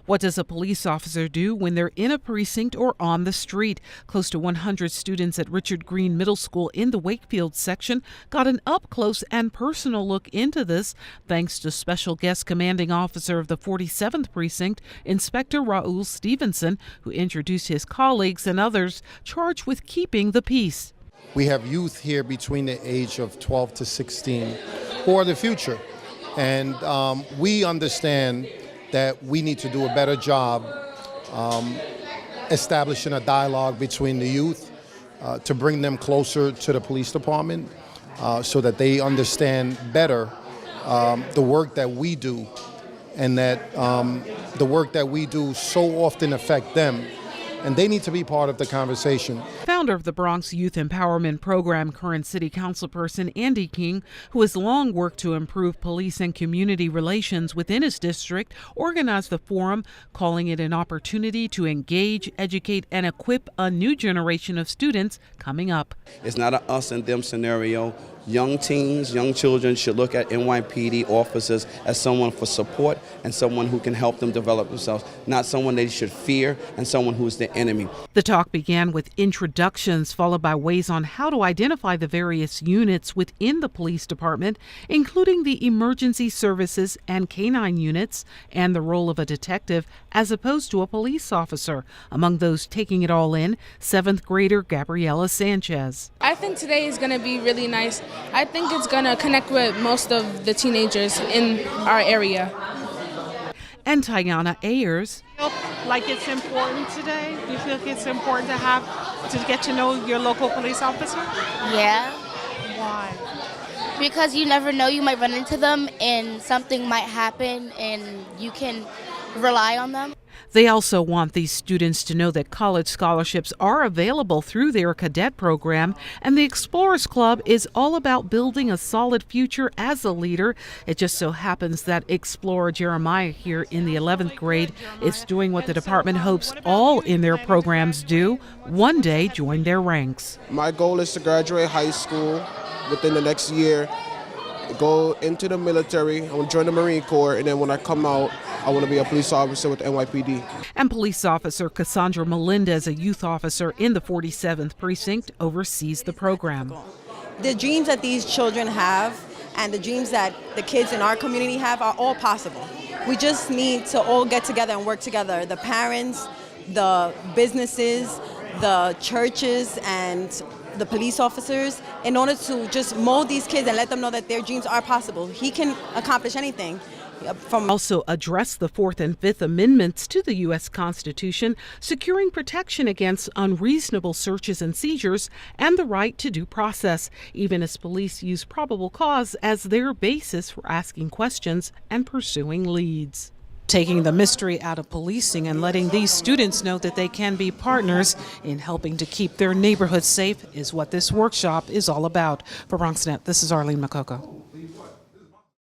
What does a police officer do when they're in a precinct or on the street? Close to 100 students at Richard Green Middle School in the Wakefield section got an up-close and personal look into this thanks to special guest commanding officer of the 47th Precinct, Inspector Raul Stevenson, who introduced his colleagues and others charged with keeping the peace. We have youth here between the age of 12 to 16 who are the future, and we understand that we need to do a better job establishing a dialogue between the youth to bring them closer to the police department so that they understand better the work that we do, and that the work that we do so often affect them, and they need to be part of the conversation. Founder of the Bronx Youth Empowerment Program, current City Councilperson Andy King, who has long worked to improve police and community relations within his district, organized the forum, calling it an opportunity to engage, educate, and equip a new generation of students coming up. It's not an us and them scenario. Young teens, young children should look at NYPD officers as someone for support and someone who can help them develop themselves, not someone they should fear and someone who's the enemy. The talk began with introductions, followed by ways on how to identify the various units within the police department, including the emergency services and canine units, and the role of a detective as opposed to a police officer. Among those taking it all in, 7th grader Gabriela Sanchez. I think today is going to be really nice. I think it's going to connect with most of the teenagers in our area. And Tayana Ayers. Like it's important today? Do you feel like it's important to get to know your local police officer? Yeah. Why? Because you never know, you might run into them and something might happen and you can rely on them. They also want these students to know that college scholarships are available through their cadet program, and the Explorers Club is all about building a solid future as a leader. It just so happens that Explorer Jeremiah here in the 11th grade is doing what the department hopes all in their programs do, one day join their ranks. My goal is to graduate high school within the next year, go into the military, I want to join the Marine Corps, and then when I come out, I want to be a police officer with the NYPD. And police officer Cassandra Melendez, a youth officer in the 47th Precinct, oversees the program. The dreams that these children have and the dreams that the kids in our community have are all possible. We just need to all get together and work together. The parents, the businesses, the churches, and the police officers, in order to just mold these kids and let them know that their dreams are possible. He can accomplish anything. Also address the 4th and 5th Amendments to the U.S. Constitution, securing protection against unreasonable searches and seizures and the right to due process, even as police use probable cause as their basis for asking questions and pursuing leads. Taking the mystery out of policing and letting these students know that they can be partners in helping to keep their neighborhoods safe is what this workshop is all about. For BronxNet, this is Arlene Makoko.